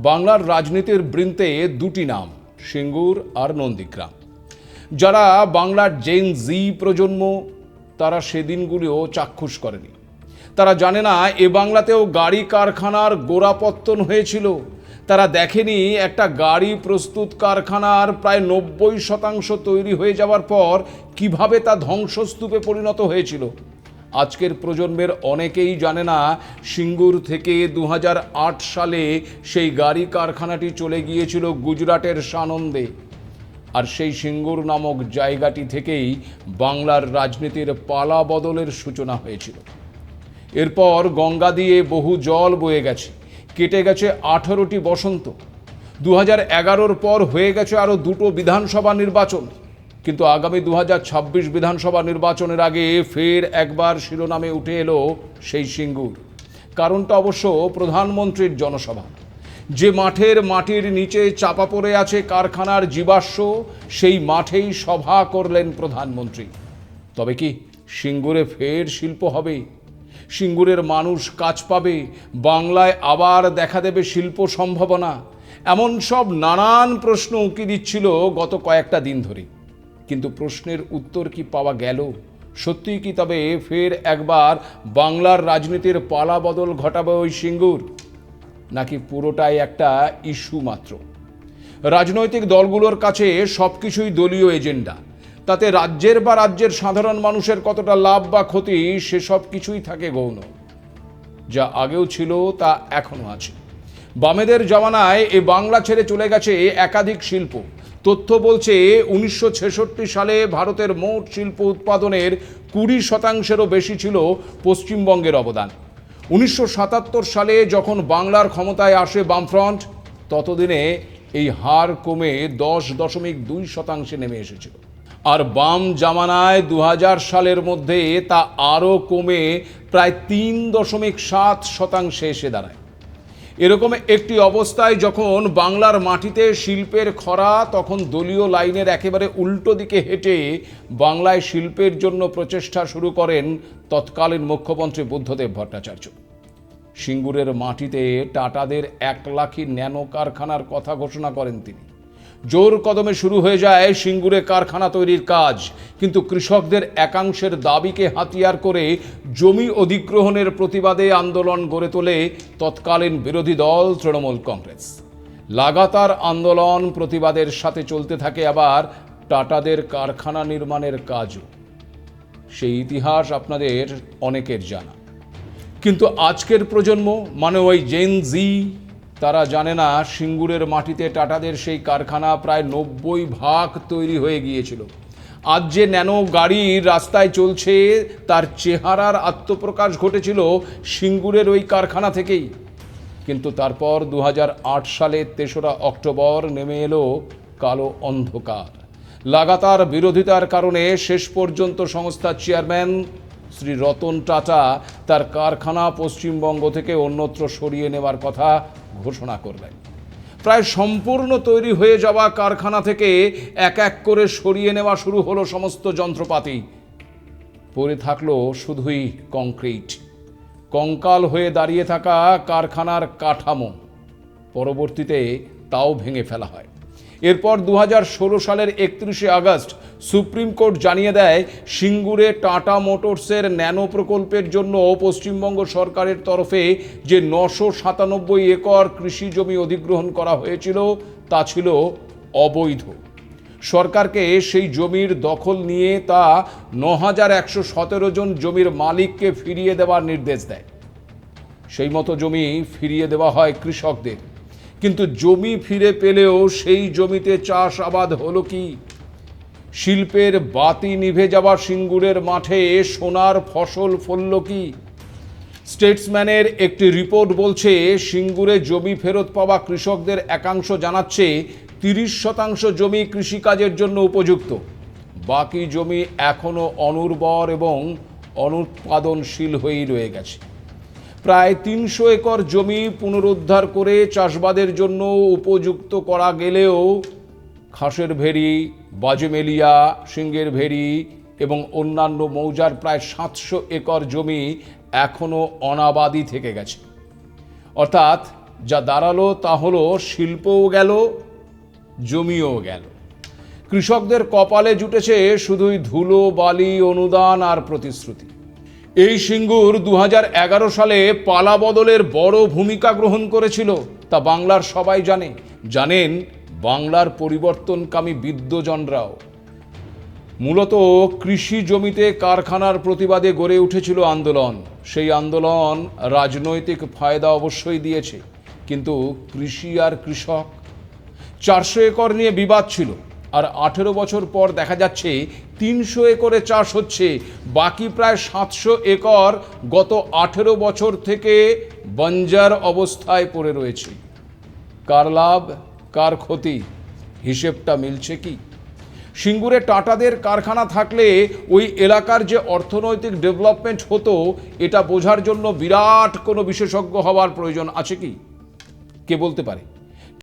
বাংলার রাজনীতির বৃন্তে দুটি নাম, সিঙ্গুর আর নন্দীগ্রাম। যারা বাংলার জেন জি প্রজন্ম, তারা সেদিনগুলিও চাক্ষুষ করেনি। তারা জানে না এ বাংলাতেও গাড়ি কারখানার গোড়াপত্তন হয়েছিল। তারা দেখেনি একটা গাড়ি প্রস্তুত কারখানার প্রায় 90% তৈরি হয়ে যাওয়ার পর কিভাবে তা ধ্বংসস্তূপে পরিণত হয়েছিল। আজকের প্রজন্মের অনেকেই জানে না সিঙ্গুর থেকে 2008 সালে সেই গাড়ি কারখানাটি চলে গিয়েছিল গুজরাটের সানন্দে। আর সেই সিঙ্গুর নামক জায়গাটি থেকেই বাংলার রাজনীতির পালা বদলের সূচনা হয়েছিল। এরপর গঙ্গা দিয়ে বহু জল বয়ে গেছে, কেটে গেছে 18টি বসন্ত। 2011-র পর হয়ে গেছে আরও দুটো বিধানসভা নির্বাচন, কিন্তু আগামী 2026 বিধানসভা নির্বাচনের আগে ফের একবার শিরোনামে উঠে এলো সেই সিঙ্গুর। কারণটা অবশ্য প্রধানমন্ত্রীর জনসভা। যে মাটির নিচে চাপা পড়ে আছে কারখানার জীবাশ্ম, সেই মাঠেই সভা করলেন প্রধানমন্ত্রী। তবে কি সিঙ্গুরে ফের শিল্প হবে? সিঙ্গুরের মানুষ কাজ পাবে? বাংলায় আবার দেখা দেবে শিল্প সম্ভাবনা? এমন সব নানান প্রশ্ন উঁকি দিচ্ছিল গত কয়েকটা দিন ধরে। কিন্তু প্রশ্নের উত্তর কি পাওয়া গেল? সত্যিই কি তবে ফের একবার বাংলার রাজনীতির পালা বদল ঘটাবে ওই সিঙ্গুর, নাকি পুরোটাই একটা ইস্যু মাত্র? রাজনৈতিক দলগুলোর কাছে সব কিছুই দলীয় এজেন্ডা। তাতে রাজ্যের সাধারণ মানুষের কতটা লাভ বা ক্ষতি, সেসব কিছুই থাকে গৌণ। যা আগেও ছিল তা এখনো আছে। বামেদের জমানায় এ বাংলা ছেড়ে চলে গেছে একাধিক শিল্প। তথ্য বলছে 1966 সালে ভারতের মোট শিল্প উৎপাদনের 20%-এরও বেশি ছিল পশ্চিমবঙ্গের অবদান। 1977 সালে যখন বাংলার ক্ষমতায় আসে বামফ্রন্ট, ততদিনে এই হার কমে 10.2% নেমে এসেছিল। আর বাম জামানায় 2000 সালের মধ্যে তা আরও কমে প্রায় 3.7% এসে দাঁড়ায়। এরকম একটি অবস্থায় যখন বাংলার মাটিতে শিল্পের খরা, তখন দলীয় লাইনের একেবারে উল্টো দিকে হেঁটে বাংলায় শিল্পের জন্য প্রচেষ্টা শুরু করেন তৎকালীন মুখ্যমন্ত্রী বুদ্ধদেব ভট্টাচার্য। সিঙ্গুরের মাটিতে টাটাদের 1 লাখি ন্যানো কারখানার কথা ঘোষণা করেন তিনি। জোর কদমে শুরু হয়ে যায় সিঙ্গুরে কারখানা তৈরির কাজ, কিন্তু কৃষকদের একাংশের দাবিকে হাতিয়ার করে জমি অধিগ্রহণের প্রতিবাদে আন্দোলন গড়ে তোলে তৎকালীন বিরোধী দল তৃণমূল কংগ্রেস। লাগাতার আন্দোলন প্রতিবাদের সাথে চলতে থাকে আবার টাটাদের কারখানা নির্মাণের কাজও। সেই ইতিহাস আপনাদের অনেকের জানা, কিন্তু আজকের প্রজন্ম, মানে ওই জেন জি, তারা জানে না সিঙ্গুরের মাটিতে টাটাদের সেই কারখানা প্রায় 90% তৈরি হয়ে গিয়েছিল। আজ যে ন্যানো গাড়ি রাস্তায় চলছে, তার চেহারার আত্মপ্রকাশ ঘটেছিল সিঙ্গুরের ওই কারখানা থেকেই। কিন্তু তারপর 2008 সালে 3রা অক্টোবর নেমে এলো কালো অন্ধকার। লাগাতার বিরোধিতার কারণে শেষ পর্যন্ত সংস্থার চেয়ারম্যান শ্রী রতন টাটা তার কারখানা পশ্চিমবঙ্গ থেকে অন্যত্র সরিয়ে নেওয়ার কথা ঘোষণা করলেন। প্রায় সম্পূর্ণ তৈরি হয়ে যাওয়া কারখানা থেকে এক এক করে সরিয়ে নেওয়া শুরু হলো সমস্ত যন্ত্রপাতি। পড়ে থাকলো শুধুই কংক্রিট, কঙ্কাল হয়ে দাঁড়িয়ে থাকা কারখানার কাঠামো। পরবর্তীতে তাও ভেঙে ফেলা হয়। এরপর 2016 সালের 31শে আগস্ট সুপ্রিম কোর্ট জানিয়ে দেয়, সিঙ্গুরে টাটা মোটরসের ন্যানো প্রকল্পের জন্য পশ্চিমবঙ্গ সরকারের তরফে যে 997 একর কৃষি জমি অধিগ্রহণ করা হয়েছিল তা ছিল অবৈধ। সরকারকে সেই জমির দখল নিয়ে তা 9117 জন জমির মালিককে ফিরিয়ে দেওয়ার নির্দেশ দেয়। সেই মতো জমি ফিরিয়ে দেওয়া হয় কৃষকদের। কিন্তু জমি ফিরে পেলেও সেই জমিতে চাষাবাদ হলো কি? শিল্পের বাতি নিভে যাওয়া সিঙ্গুরের মাঠে সোনার ফসল ফলল কি? স্টেটসম্যানের একটি রিপোর্ট বলছে, সিঙ্গুরে জমি ফেরত পাওয়া কৃষকদের একাংশ জানাচ্ছে 30% জমি কৃষিকাজের জন্য উপযুক্ত। বাকি জমি এখনও অনুর্বর এবং অনুৎপাদনশীল হয়েই রয়ে গেছে। প্রায় 300 একর জমি পুনরুদ্ধার করে চাষাবাদের জন্য উপযুক্ত করা গেলেও খাসের ভেড়ি, বাজেমেলিয়া, সিংহের ভেড়ি এবং অন্যান্য মৌজার প্রায় 700 একর জমি এখনও অনাবাদি থেকে গেছে। অর্থাৎ যা দাঁড়ালো তা হলো শিল্পও গেল, জমিও গেল। কৃষকদের কপালে জুটেছে শুধুই ধুলো, বালি, অনুদান আর প্রতিশ্রুতি। এই সিঙ্গুর 2011 সালে পালা বদলের বড় ভূমিকা গ্রহণ করেছিল, তা বাংলার সবাই জানেন বাংলার পরিবর্তনকামী বিদ্বজনরাও। মূলত কৃষি জমিতে কারখানার প্রতিবাদে গড়ে উঠেছিল আন্দোলন। সেই আন্দোলন রাজনৈতিক ফায়দা অবশ্যই দিয়েছে, কিন্তু কৃষি আর কৃষক, 400 একর নিয়ে বিবাদ ছিল, আর 18 বছর পর দেখা যাচ্ছে 300 একরে চাষ হচ্ছে, বাকি প্রায় 700 একর গত 18 বছর থেকে বঞ্জার অবস্থায় পড়ে রয়েছে। কার লাভ, কার ক্ষতি, হিসেবটা মিলছে কি? সিঙ্গুরে টাটাদের কারখানা থাকলে ওই এলাকার যে অর্থনৈতিক ডেভেলপমেন্ট হতো, এটা বোঝার জন্য বিরাট কোনো বিশেষজ্ঞ হওয়ার প্রয়োজন আছে কি? কে বলতে পারে?